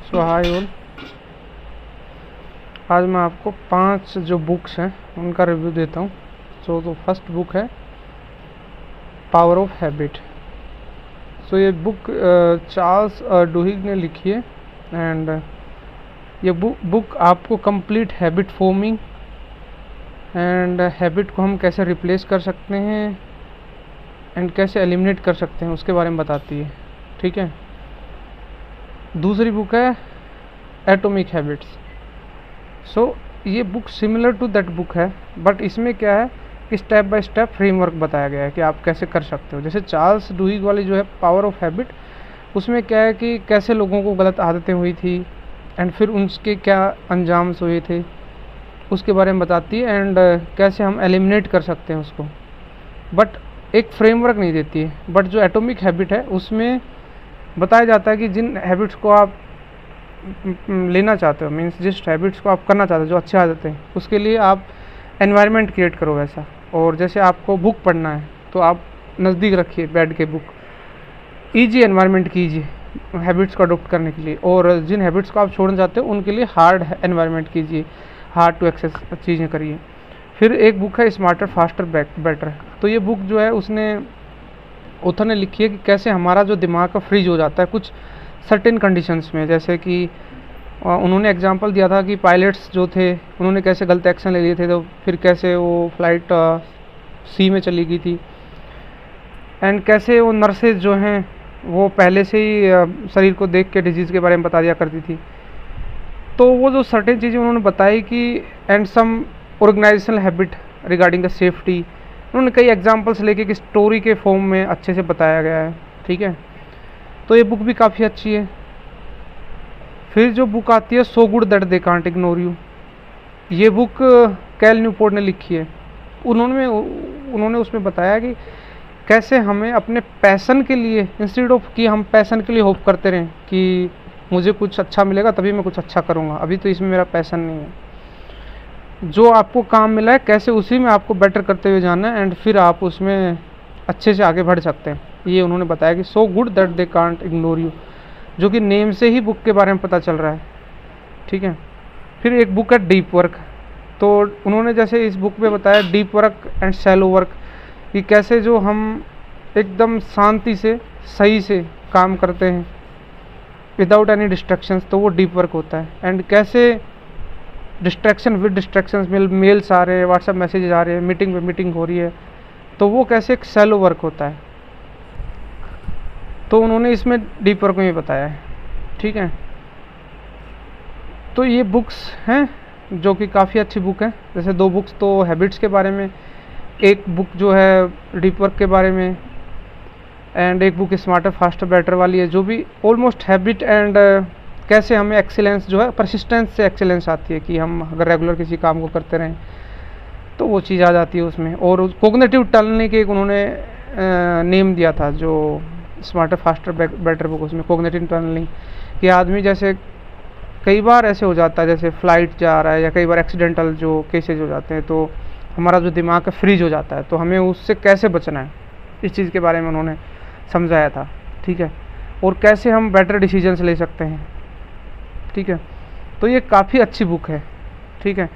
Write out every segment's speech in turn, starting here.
सो hi all, आज मैं आपको 5 जो बुक्स हैं उनका रिव्यू देता हूँ। तो फर्स्ट बुक है पावर ऑफ हैबिट। सो ये बुक चार्ल्स डुहिग ने लिखी है एंड ये बुक आपको complete habit forming and habit को हम कैसे रिप्लेस कर सकते हैं एंड कैसे एलिमिनेट कर सकते हैं उसके बारे में बताती है। ठीक है। दूसरी बुक है एटॉमिक हैबिट्स। सो ये book similar to that book है, बट इसमें क्या है कि स्टेप बाय स्टेप फ्रेमवर्क बताया गया है कि आप कैसे कर सकते हो। जैसे चार्ल्स डुहिग वाली जो है पावर ऑफ हैबिट, उसमें क्या है कि कैसे लोगों को गलत आदतें हुई थी एंड फिर उनके क्या अंजाम हुए थे उसके बारे में बताती है एंड कैसे हम एलिमिनेट कर सकते हैं उसको, बट एक फ्रेमवर्क नहीं देती है। बट जो एटॉमिक हैबिट है उसमें बताया जाता है कि जिन हैबिट्स को आप लेना चाहते हो, मीन्स जिस हैबिट्स को आप करना चाहते हो जो अच्छी आदतें हैं, उसके लिए आप एनवायरनमेंट क्रिएट करो वैसा। और जैसे आपको बुक पढ़ना है तो आप नज़दीक रखिए बैठ के बुक, ईजी एनवायरनमेंट कीजिए हैबिट्स को अडोप्ट करने के लिए। और जिन हैबिट्स को आप छोड़ना चाहते हो उनके लिए हार्ड एनवायरनमेंट कीजिए, हार्ड टू एक्सेस चीज़ें करिए। फिर एक बुक है स्मार्टर फास्टर बेटर। तो ये बुक जो है उसने ऑथर ने लिखी है कि कैसे हमारा जो दिमाग का फ्रीज हो जाता है कुछ सर्टेन कंडीशंस में। जैसे कि उन्होंने एग्जांपल दिया था कि पायलट्स जो थे उन्होंने कैसे गलत एक्शन ले लिए थे, तो फिर कैसे वो फ्लाइट सी में चली गई थी एंड कैसे वो नर्सेज जो हैं वो पहले से ही शरीर को देख के डिजीज़ के बारे में बता दिया करती थी। तो वो जो सर्टेन चीज़ें उन्होंने बताई कि and some organisational habit regarding the safety, उन्होंने कई एग्जांपल्स लेके कि स्टोरी के फॉर्म में अच्छे से बताया गया है। ठीक है। तो ये बुक भी काफ़ी अच्छी है। फिर जो बुक आती है so good that they can't ignore you, ये बुक कैल न्यूपोर्ट ने लिखी है। उन्होंने उसमें बताया कि कैसे हमें अपने पैसन के लिए, इंस्टेड ऑफ कि हम पैसन के लिए होप करते रहें कि मुझे कुछ अच्छा मिलेगा तभी मैं कुछ अच्छा करूँगा, अभी तो इसमें मेरा पैसन नहीं है। जो आपको काम मिला है कैसे उसी में आपको बेटर करते हुए जाना है एंड फिर आप उसमें अच्छे से आगे बढ़ सकते हैं। ये उन्होंने बताया कि so good that they can't ignore you, जो कि नेम से ही बुक के बारे में पता चल रहा है। ठीक है। फिर एक बुक है डीप वर्क। तो उन्होंने जैसे इस बुक में बताया deep work and shallow work, कि कैसे जो हम एकदम शांति से सही से काम करते हैं विदाउट एनी डिस्ट्रैक्शंस, तो वो डीप वर्क होता है। एंड कैसे डिस्ट्रैक्शन विद डिस्ट्रैक्शंस, मेल्स आ रहे हैं, व्हाट्सएप मैसेजेस आ रहे हैं, मीटिंग पे मीटिंग हो रही है, तो वो कैसे एक शैलो वर्क होता है। तो उन्होंने इसमें डीप वर्क में बताया है। ठीक है। तो ये बुक्स हैं जो कि काफ़ी अच्छी बुक है। जैसे 2 बुक्स तो हैबिट्स के बारे में, एक बुक जो है डीप वर्क के बारे में एंड एक बुक स्मार्टर फास्टर बेटर वाली है, जो भी ऑलमोस्ट हैबिट एंड कैसे हमें एक्सीलेंस जो है परसिस्टेंस से एक्सीलेंस आती है कि हम अगर रेगुलर किसी काम को करते रहें तो वो चीज़ आ जाती है उसमें। और कोग्निटिव टनलिंग के एक उन्होंने नेम दिया था जो स्मार्टर फास्टर बेटर बुक, उसमें कोग्निटिव टनलिंग कि आदमी जैसे कई बार ऐसे हो जाता है जैसे फ्लाइट जा रहा है या कई बार एक्सीडेंटल जो केसेज हो जाते हैं तो हमारा जो दिमाग का फ्रीज हो जाता है, तो हमें उससे कैसे बचना है इस चीज़ के बारे में उन्होंने समझाया था। ठीक है। और कैसे हम बेटर डिसीजंस ले सकते हैं। ठीक है। तो ये काफ़ी अच्छी बुक है। ठीक है।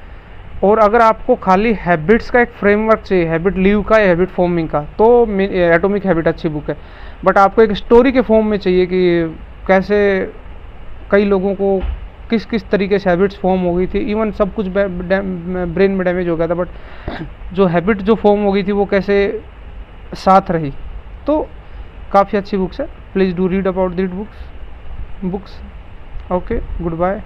और अगर आपको खाली हैबिट्स का एक फ्रेमवर्क चाहिए, हैबिट लीव का या हैबिट फॉर्मिंग का, तो एटॉमिक हैबिट अच्छी बुक है। बट आपको एक स्टोरी के फॉर्म में चाहिए कि कैसे कई लोगों को किस किस तरीके से हैबिट्स फॉर्म हो गई थी, इवन सब कुछ ब्रेन में डैमेज हो गया था, बट जो हैबिट जो फॉर्म हो गई थी वो कैसे साथ रही, तो काफ़ी अच्छी बुक्स है। Please do read about that books. Okay, good bye.